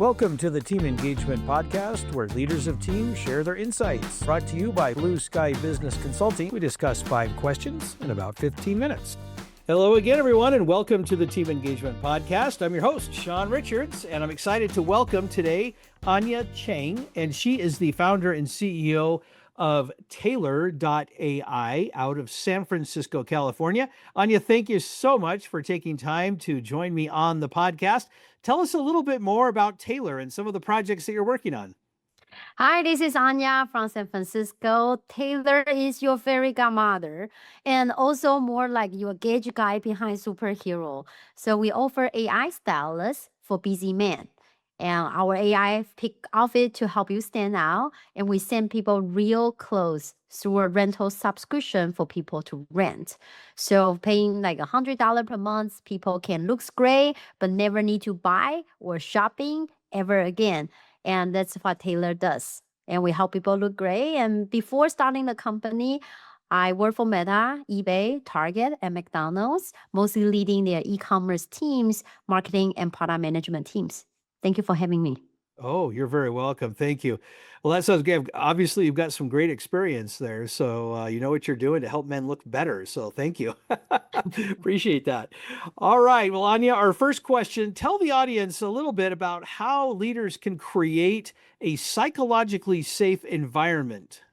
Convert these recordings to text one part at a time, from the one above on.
Welcome to the Team Engagement Podcast, where leaders of teams share their insights. Brought to you by Blue Sky Business Consulting. We discuss 5 questions in about 15 minutes. Hello again, everyone, and welcome to the Team Engagement Podcast. I'm your host, Shawn Richards, and I'm excited to welcome today Anya Cheng, and she is the founder and CEO of Taelor.ai out of San Francisco, California. Anya, thank you so much for taking time to join me on the podcast. Tell us a little bit more about Taelor and some of the projects that you're working on. Hi, this is Anya from San Francisco. Taelor is your fairy godmother and also more like your gauge guy behind superhero. So we offer AI stylists for busy men. And our AI pick outfit to help you stand out. And we send people real clothes through a rental subscription for people to rent. So paying like $100 per month, people can look great, but never need to buy or shopping ever again. And that's what Taelor does. And we help people look great. And before starting the company, I worked for Meta, eBay, Target, and McDonald's, mostly leading their e-commerce teams, marketing, and product management teams. Thank you for having me. Oh, you're very welcome. Thank you. Well, that sounds good. Obviously, you've got some great experience there. So you know what you're doing to help men look better. So thank you. Appreciate that. All right. Well, Anya, our first question, tell the audience a little bit about how leaders can create a psychologically safe environment.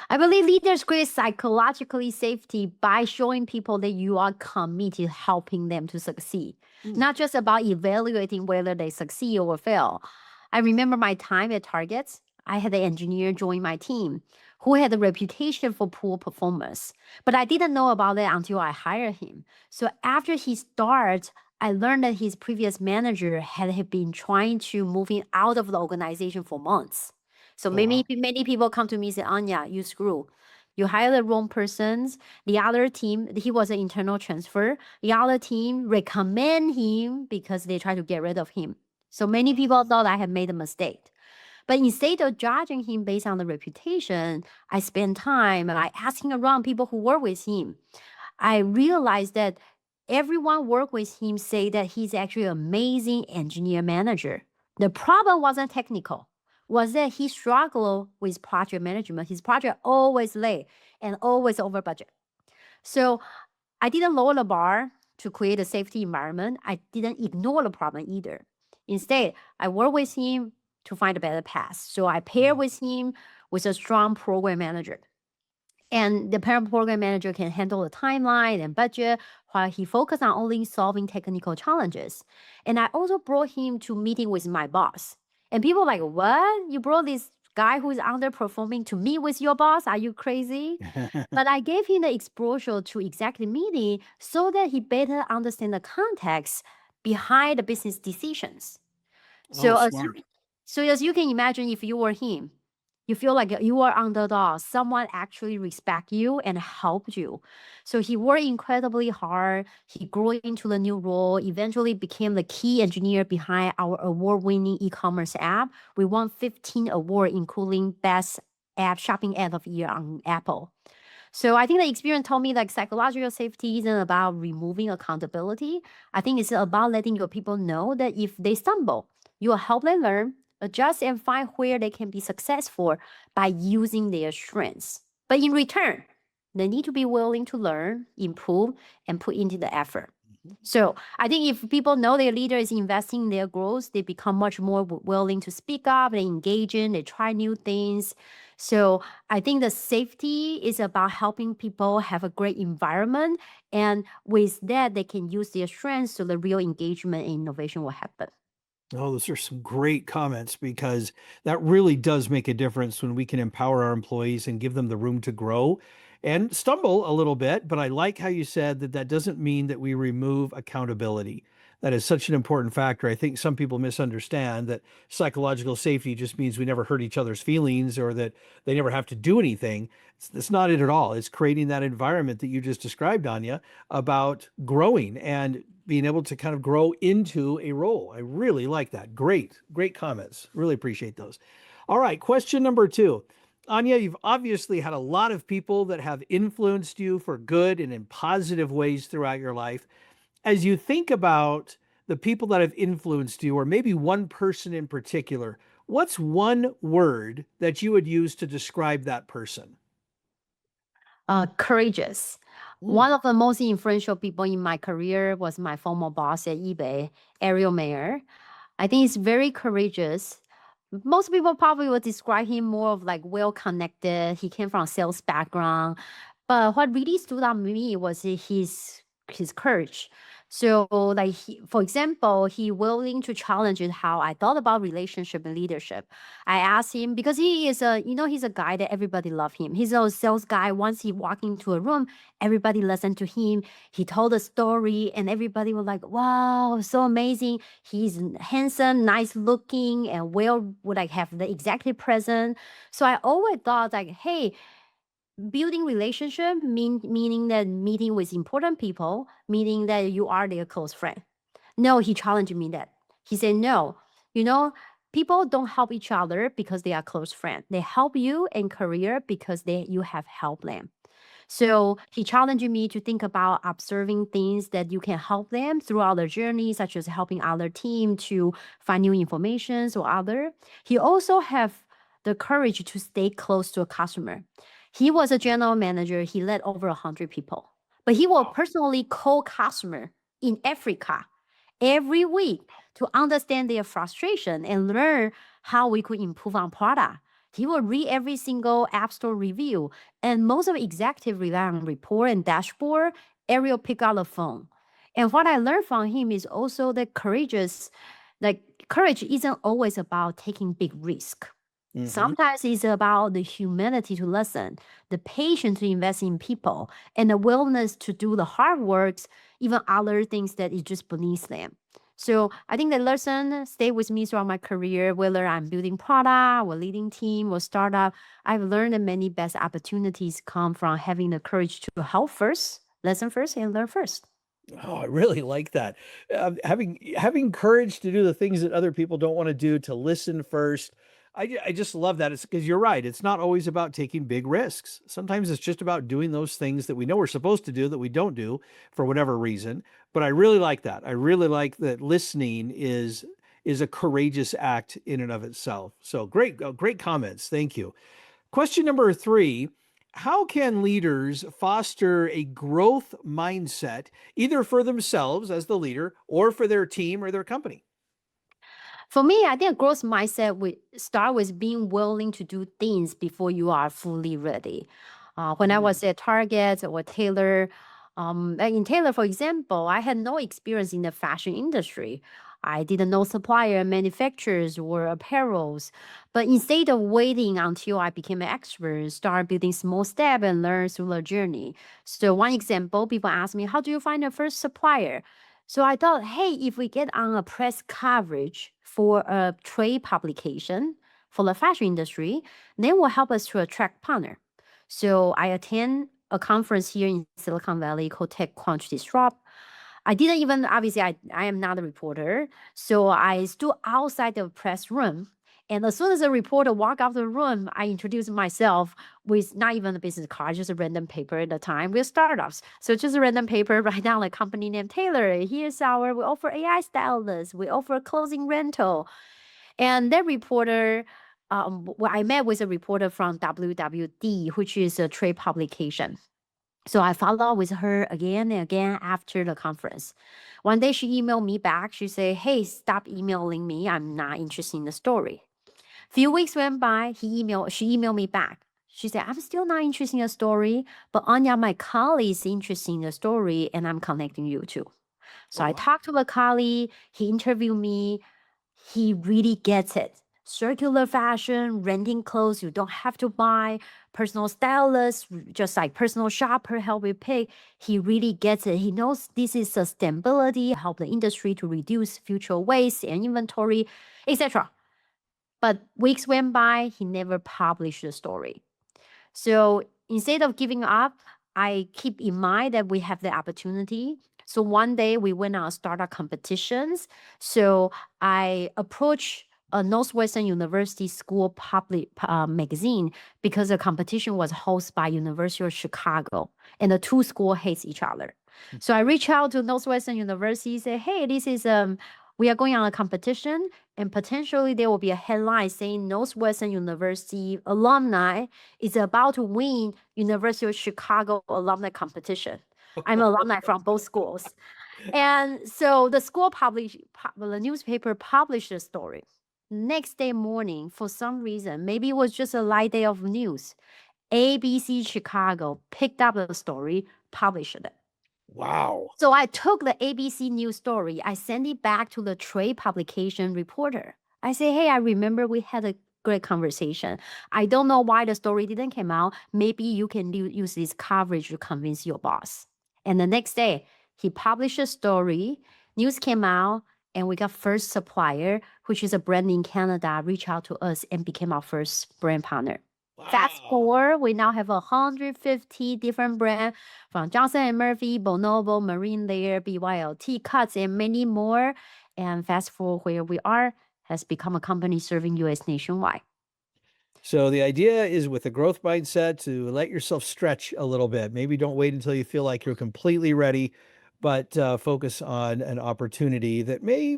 I believe leaders create psychologically safety by showing people that you are committed to helping them to succeed, not just about evaluating whether they succeed or fail. I remember my time at Target. I had an engineer join my team who had a reputation for poor performance, but I didn't know about it until I hired him. So after he started, I learned that his previous manager had been trying to move him out of the organization for months. So Oh, many wow. many people come to me and say, Anya, you screw. You hire the wrong persons. The other team, he was an internal transfer. The other team recommend him because they try to get rid of him. So many people thought I had made a mistake. But instead of judging him based on the reputation, I spent time like asking around people who work with him. I realized that everyone work with him say that he's actually an amazing engineer manager. The problem wasn't technical, was that he struggled with project management. His project always late and always over budget. So I didn't lower the bar to create a safety environment. I didn't ignore the problem either. Instead, I worked with him to find a better path. So I paired with him with a strong program manager. And the parent program manager can handle the timeline and budget while he focused on only solving technical challenges. And I also brought him to meeting with my boss. And people like, what? You brought this guy who's underperforming to meet with your boss? Are you crazy? But I gave him the exposure to executive meeting so that he better understand the context behind the business decisions. Oh, So smart. as you can imagine, if you were him, you feel like you are underdog. Someone actually respect you and helped you. So he worked incredibly hard. He grew into the new role, eventually became the key engineer behind our award-winning e-commerce app. We won 15 awards, including Best App Shopping App of the Year on Apple. So I think the experience told me like psychological safety isn't about removing accountability. I think it's about letting your people know that if they stumble, you will help them learn, adjust, and find where they can be successful by using their strengths. But in return, they need to be willing to learn, improve, and put into the effort. So I think if people know their leader is investing in their growth, they become much more willing to speak up, they engage in, they try new things. So I think the safety is about helping people have a great environment. And with that, they can use their strengths so the real engagement and innovation will happen. Oh, those are some great comments because that really does make a difference when we can empower our employees and give them the room to grow and stumble a little bit. But I like how you said that that doesn't mean that we remove accountability. That is such an important factor. I think some people misunderstand that psychological safety just means we never hurt each other's feelings or that they never have to do anything. It's not it at all. It's creating that environment that you just described, Anya, about growing and being able to kind of grow into a role. I really like that. Great, great comments. Really appreciate those. All right, question number 2. Anya, you've obviously had a lot of people that have influenced you for good and in positive ways throughout your life. As you think about the people that have influenced you, or maybe one person in particular, what's one word that you would use to describe that person? Courageous. Mm. One of the most influential people in my career was my former boss at eBay, Ariel Mayer. I think he's very courageous. Most people probably would describe him more of like well connected. He came from a sales background. But what really stood out to me was his courage. So like for example, he willing to challenge it how I thought about relationship and leadership. I asked him because he is he's a guy that everybody love him. He's a sales guy. Once he walked into a room, everybody listened to him. He told a story and everybody was like, wow, so amazing. He's handsome, nice looking, and would like have the executive present. So I always thought like, hey, building relationship meaning that meeting with important people, meaning that you are their close friend. No, he challenged me that. He said, no, you know, people don't help each other because they are close friends. They help you in career because you have helped them. So he challenged me to think about observing things that you can help them throughout their journey, such as helping other team to find new information or other. He also have the courage to stay close to a customer. He was a general manager. He led over 100 people, but he will Wow. personally call customer in Africa every week to understand their frustration and learn how we could improve on product. He will read every single App Store review, and most of executive rely on report and dashboard. Ariel pick up the phone. And what I learned from him is also that courage isn't always about taking big risk. Hmm. Sometimes it's about the humility to listen, the patience to invest in people, and the willingness to do the hard works, even other things that is just beneath them. So I think that lesson stay with me throughout my career, whether I'm building product or leading team or startup. I've learned that many best opportunities come from having the courage to help first, listen first, and learn first. Oh, I really like that. Having courage to do the things that other people don't want to do, to listen first. I just love that. It's because you're right. It's not always about taking big risks. Sometimes it's just about doing those things that we know we're supposed to do that we don't do for whatever reason. But I really like that. I really like that listening is a courageous act in and of itself. So great, great comments. Thank you. Question number three: how can leaders foster a growth mindset, either for themselves as the leader or for their team or their company? For me, I think a growth mindset would start with being willing to do things before you are fully ready. When I Mm. was at Target or Taylor, like in Taylor, for example, I had no experience in the fashion industry. I didn't know supplier, manufacturers, or apparels. But instead of waiting until I became an expert, start building small steps and learn through the journey. So one example, people ask me, how do you find your first supplier? So I thought, hey, if we get on a press coverage for a trade publication for the fashion industry, then will help us to attract partner. So I attend a conference here in Silicon Valley called Tech Crunch Disrupt. I didn't even, obviously, I am not a reporter. So I stood outside the press room. And as soon as the reporter walked out the room, I introduced myself with not even a business card, just a random paper at the time. We're startups. So just a random paper, write down like company name Taylor. We offer AI stylists. We offer clothing rental. And that reporter, well, I met with a reporter from WWD, which is a trade publication. So I followed up with her again and again after the conference. One day she emailed me back. She said, hey, stop emailing me. I'm not interested in the story. Few weeks went by. She emailed me back. She said, I'm still not interested in the story, but Anya, my colleague is interested in the story and I'm connecting you too. So Oh, I wow. talked to the colleague. He interviewed me. He really gets it. Circular fashion, renting clothes you don't have to buy, personal stylist, just like personal shopper help you pick. He really gets it. He knows this is sustainability, help the industry to reduce future waste and inventory, etc. But weeks went by, he never published the story. So instead of giving up, I keep in mind that we have the opportunity. So one day we went on startup competitions. So I approached a Northwestern University school public magazine because the competition was hosted by University of Chicago, and the two schools hate each other. So I reached out to Northwestern University, say, hey, this is we are going on a competition, and potentially there will be a headline saying Northwestern University alumni is about to win University of Chicago alumni competition. I'm an alumni from both schools. And so the school the newspaper published the story. Next day morning, for some reason, maybe it was just a light day of news, ABC Chicago picked up the story, published it. Wow. So I took the ABC news story, I sent it back to the trade publication reporter. I say, hey, I remember we had a great conversation. I don't know why the story didn't come out. Maybe you can use this coverage to convince your boss. And the next day, he published a story, news came out, and we got first supplier, which is a brand in Canada, reach out to us and became our first brand partner. Fast Wow. forward, we now have 150 different brands from Johnson & Murphy, Bonobo, Marine Layer, BYLT, Cuts, and many more. And fast forward where we are has become a company serving US nationwide. So the idea is with a growth mindset to let yourself stretch a little bit. Maybe don't wait until you feel like you're completely ready, but focus on an opportunity that may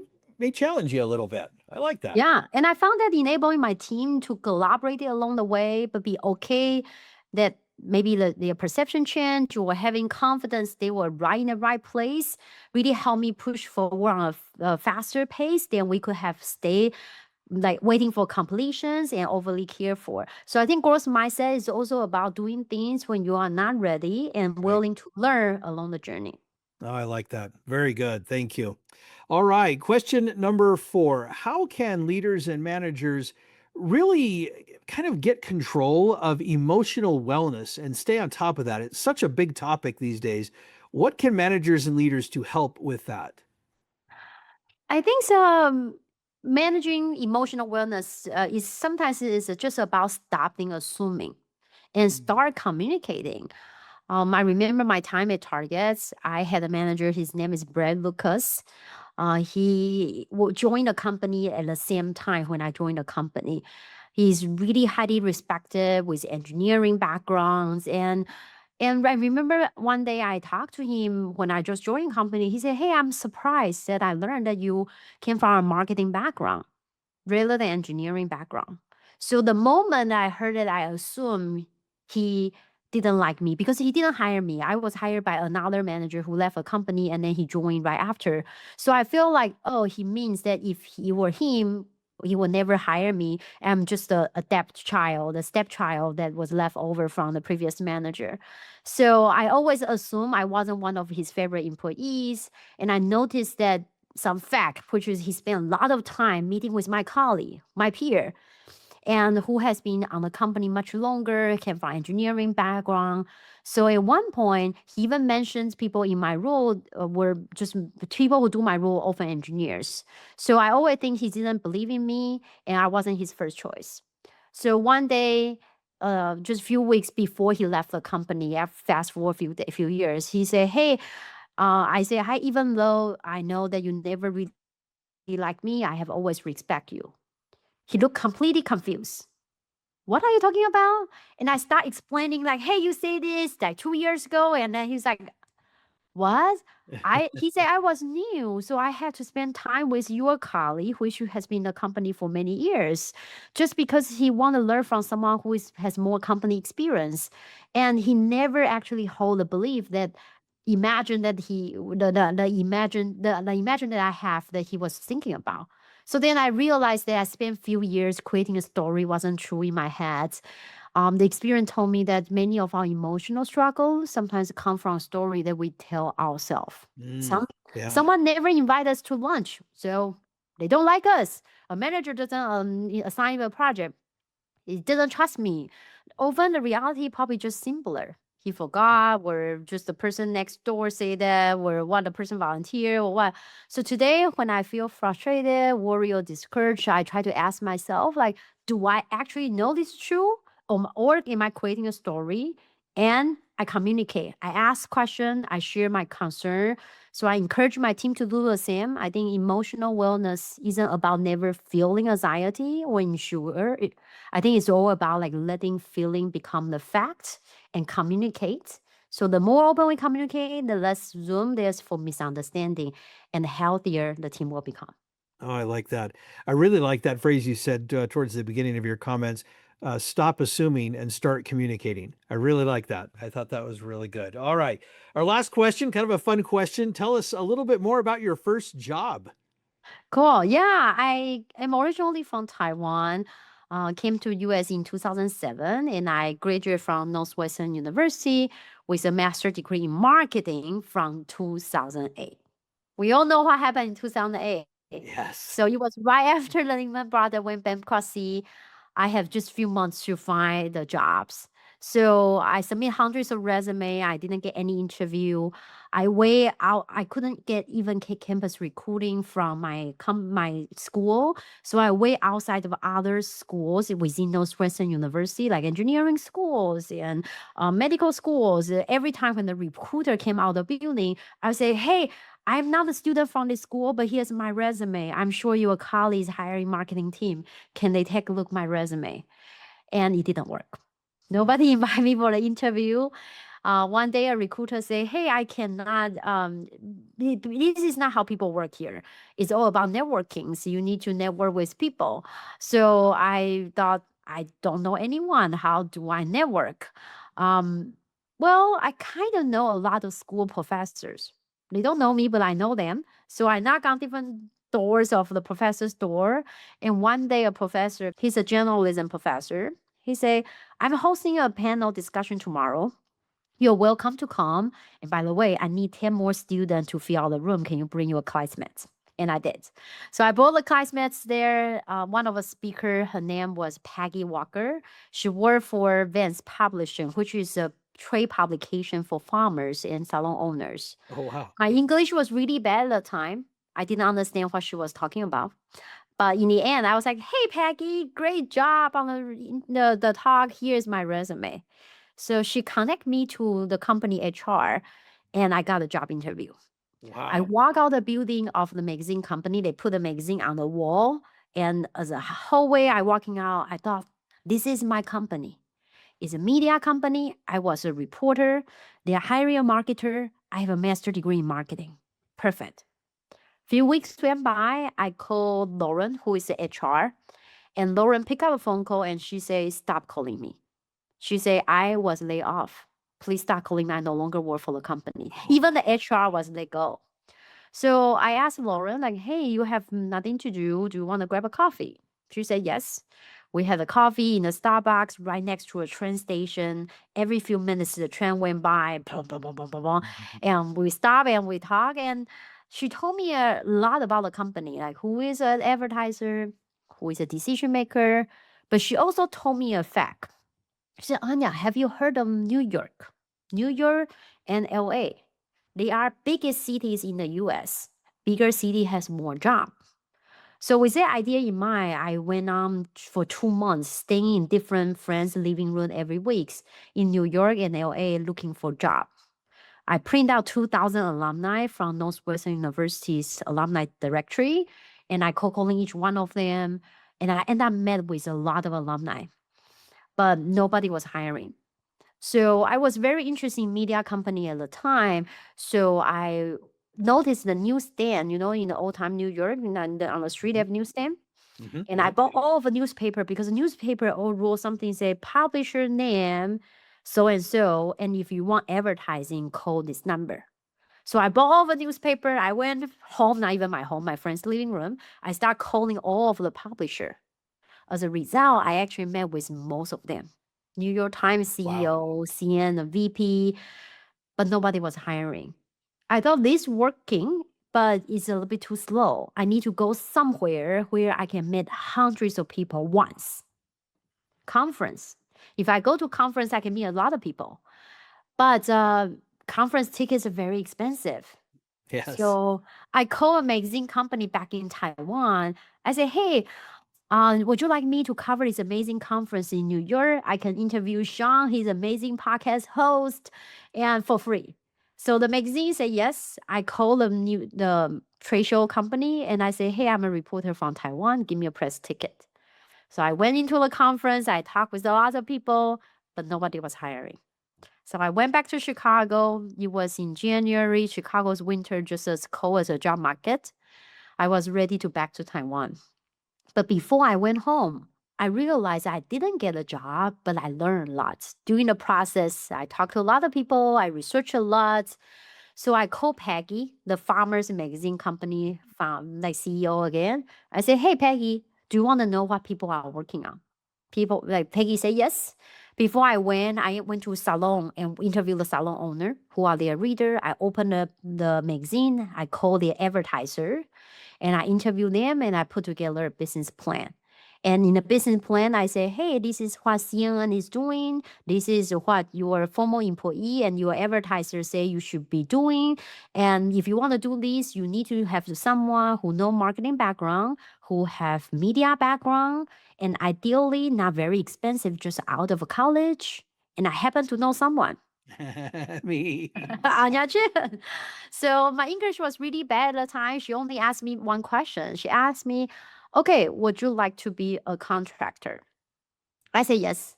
challenge you a little bit. I like that. Yeah. And I found that enabling my team to collaborate along the way, but be okay that maybe their perception change or having confidence they were right in the right place really helped me push forward on a faster pace than we could have stayed like waiting for completions and overly care for. So I think growth mindset is also about doing things when you are not ready and Right. willing to learn along the journey. Oh, I like that. Very good. Thank you. All right. Question number 4. How can leaders and managers really kind of get control of emotional wellness and stay on top of that? It's such a big topic these days. What can managers and leaders to help with that? I think managing emotional wellness is sometimes is just about stopping assuming and Mhm. start communicating. I remember my time at Targets. I had a manager. His name is Brad Lucas. He joined the company at the same time when I joined the company. He's really highly respected with engineering backgrounds and I remember one day I talked to him when I just joined company. He said, "Hey, I'm surprised that I learned that you came from a marketing background rather than engineering background." So the moment I heard it, I assumed he didn't like me because he didn't hire me. I was hired by another manager who left a company and then he joined right after. So I feel like, oh, he means that if he were him, he would never hire me. I'm just a a stepchild that was left over from the previous manager. So I always assume I wasn't one of his favorite employees. And I noticed that some fact, which is he spent a lot of time meeting with my colleague, my peer, and who has been on the company much longer, came from engineering background. So at one point, he even mentions people in my role were just people who do my role, often engineers. So I always think he didn't believe in me, and I wasn't his first choice. So one day, just a few weeks before he left the company, after fast forward a few years, he said, "Hey," I say, "Hi, even though I know that you never really like me, I have always respect you." He looked completely confused. "What are you talking about?" And I start explaining like, "Hey, you say this like 2 years ago." And then he's like, "What?" He said, "I was new, so I had to spend time with your colleague, which has been in the company for many years, just because he want to learn from someone who has more company experience." And he never actually hold the belief that imagine that the imagine that I have that he was thinking about. So then I realized that I spent few years creating a story wasn't true in my head. The experience told me that many of our emotional struggles sometimes come from a story that we tell ourselves. Mm, Some yeah. someone never invite us to lunch, so they don't like us. A manager doesn't assign a project. He didn't trust me. Often the reality probably just simpler. He forgot, or just the person next door say that, or what the person volunteer, or what. So today, when I feel frustrated, worried, or discouraged, I try to ask myself, like, do I actually know this is true, or am I creating a story? And I communicate. I ask question. I share my concern. So I encourage my team to do the same. I think emotional wellness isn't about never feeling anxiety or unsure. I think it's all about like letting feeling become the fact and communicate. So the more open we communicate, the less room there's for misunderstanding, and the healthier the team will become. Oh, I like that. I really like that phrase you said towards the beginning of your comments. Stop assuming and start communicating. I really like that. I thought that was really good. All right. Our last question, kind of a fun question. Tell us a little bit more about your first job. Cool. Yeah, I am originally from Taiwan. Came to US in 2007, and I graduated from Northwestern University with a master's degree in marketing from 2008. We all know what happened in 2008. Yes. So it was right after the Lehman Brothers went bankruptcy. I have just few months to find the jobs. So I submit hundreds of resume. I didn't get any interview. I way out. I couldn't get even campus recruiting from my school. So I way outside of other schools within those Western University, like engineering schools and medical schools. Every time when the recruiter came out of the building, I would say, "Hey, I'm not a student from this school, but here's my resume. I'm sure your colleague is hiring marketing team. Can they take a look at my resume?" And it didn't work. Nobody invited me for the interview. One day a recruiter say, "Hey, I cannot, this is not how people work here. It's all about networking. So you need to network with people." So I thought, I don't know anyone. How do I network? Um, well, I kind of know a lot of school professors. They don't know me, but I know them. So I knock on different doors of the professor's door. And one day a professor, he's a journalism professor. He say, "I'm hosting a panel discussion tomorrow. You're welcome to come. And by the way, I need 10 more students to fill out the room. Can you bring your classmates?" And I did. So I brought the classmates there. One of the speaker, her name was Peggy Walker. She worked for Vance Publishing, which is a trade publication for farmers and salon owners. Oh, wow. My English was really bad at the time. I didn't understand what she was talking about. But in the end, I was like, "Hey, Peggy, great job on the talk. Here's my resume." So she connect me to the company HR, and I got a job interview. I Wow. walk out the building of the magazine company. They put the magazine on the wall, and as a whole way I walking out, I thought, this is my company. It's a media company. I was a reporter. They're hiring a marketer. I have a master degree in marketing. Perfect. Few weeks went by. I called Lauren, who is the HR, and Lauren picked up a phone call and she said, "Stop calling me." She said, "I was laid off. Please stop calling me. I no longer work for the company." Oh, Even the HR was let go. So I asked Lauren, like, "Hey, you have nothing to do. Do you want to grab a coffee?" She said, "Yes." We had a coffee in a Starbucks right next to a train station. Every few minutes, the train went by, blah, blah, blah, blah, blah, blah. And we stop and we talk. And she told me a lot about the company, like who is an advertiser, who is a decision maker. But she also told me a fact. She said, "Anya, have you heard of New York? New York and LA. They are biggest cities in the US. Bigger city has more job." So with that idea in mind, I went on for 2 months, staying in different friends' living room every week in New York and LA looking for job. I print out 2,000 alumni from Northwestern University's alumni directory, and I call calling each one of them. And I end up met with a lot of alumni, but nobody was hiring. So I was very interested in media company at the time. So I noticed the newsstand, in the old time New York, on the street they have newsstand. hmm And I yeah. bought all of the newspaper because the newspaper all wrote something say publisher name, so and so. And if you want advertising, call this number. So I bought all the newspaper. I went home, not even my home, my friend's living room. I start calling all of the publisher. As a result, I actually met with most of them. New York Times Wow. CEO, CN, VP, but nobody was hiring. I thought this working, but it's a little bit too slow. I need to go somewhere where I can meet hundreds of people once. Conference. If I go to conference, I can meet a lot of people. But conference tickets are very expensive. Yes. So I call a magazine company back in Taiwan. I say, "Hey, would you like me to cover this amazing conference in New York? I can interview Shawn, he's amazing podcast host, and for free." So the magazine said yes. I call the trade show company and I say, "Hey, I'm a reporter from Taiwan. Give me a press ticket." So I went into the conference. I talked with a lot of people, but nobody was hiring. So I went back to Chicago. It was in January. Chicago's winter just as cold as a job market. I was ready to back to Taiwan. But before I went home, I realized I didn't get a job, but I learned a lot. During the process, I talked to a lot of people, I researched a lot. So I called Peggy, the Farmers Magazine company, like CEO again. I said, "Hey, Peggy, do you want to know what people are working on?" People like Peggy said yes. Before I went to a salon and interviewed the salon owner, who are their reader. I opened up the magazine. I called the advertiser, and I interview them and I put together a business plan. And in the business plan, I say, hey, this is what CNN is doing. This is what your former employee and your advertiser say you should be doing. And if you want to do this, you need to have someone who know marketing background, who have media background, and ideally not very expensive, just out of college. And I happen to know someone. Me. Anya Cheng. So my English was really bad at the time. She only asked me one question. She asked me, okay, would you like to be a contractor? I said yes.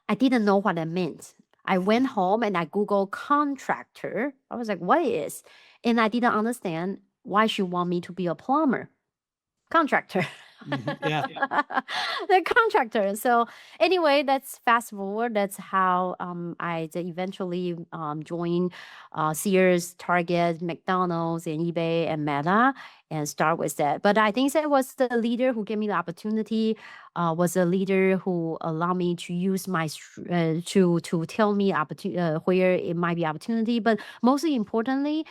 I didn't know what that meant. I went home and I Googled contractor. I was like, what is? And I didn't understand why she want me to be a plumber. Contractor. Yeah. The contractor. So anyway, that's fast forward. That's how I eventually joined Sears, Target, McDonald's, and eBay and Meta, and start with that. But I think that was the leader who gave me the opportunity. Was a leader who allowed me to use my to tell me where it might be opportunity. But mostly importantly,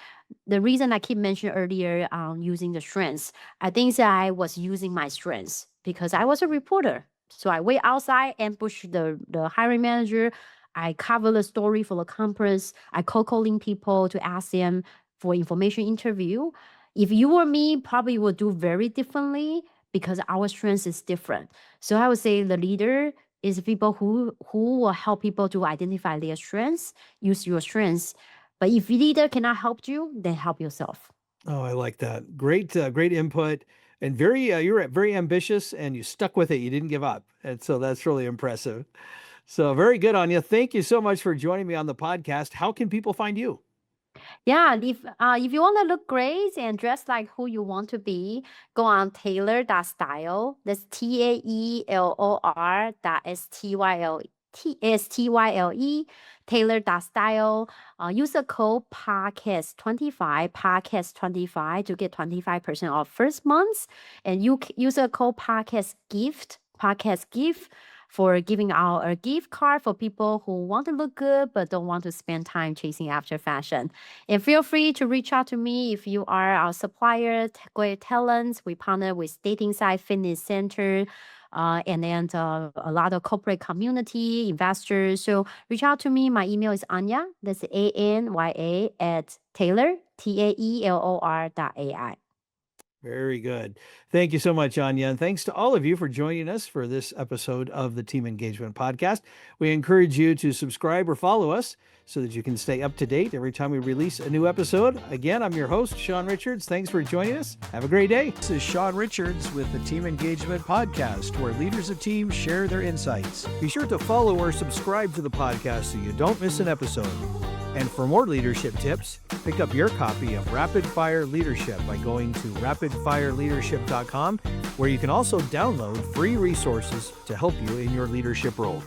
the reason I keep mentioning earlier using the strengths, I think that I was using my strengths because I was a reporter. So I wait outside, ambush the hiring manager. I cover the story for the conference. I cold calling people to ask them for information interview. If you were me, probably would do very differently because our strengths is different. So I would say the leader is people who will help people to identify their strengths, use your strengths. But if leader cannot help you, then help yourself. Oh, I like that. Great input, and you're very ambitious, and you stuck with it. You didn't give up, and so that's really impressive. So very good, Anya. Thank you so much for joining me on the podcast. How can people find you? Yeah, if you want to look great and dress like who you want to be, go on Taylor.style. That's TAELOR.STYLE. Taylor.style. Use the code podcast25 to get 25% off first month. And you use the code podcast gift for giving out a gift card for people who want to look good but don't want to spend time chasing after fashion. And feel free to reach out to me if you are our supplier, great talents. We partner with dating site, fitness center, and then a lot of corporate community investors. So reach out to me. My email is Anya. That's ANYA at Taylor, TAELOR.ai. Very good. Thank you so much, Anya. And thanks to all of you for joining us for this episode of the Team Engagement Podcast. We encourage you to subscribe or follow us so that you can stay up to date every time we release a new episode. Again, I'm your host, Shawn Richards. Thanks for joining us. Have a great day. This is Shawn Richards with the Team Engagement Podcast, where leaders of teams share their insights. Be sure to follow or subscribe to the podcast so you don't miss an episode. And for more leadership tips, pick up your copy of Rapid Fire Leadership by going to rapidfireleadership.com, where you can also download free resources to help you in your leadership role.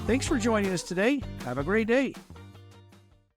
Thanks for joining us today. Have a great day.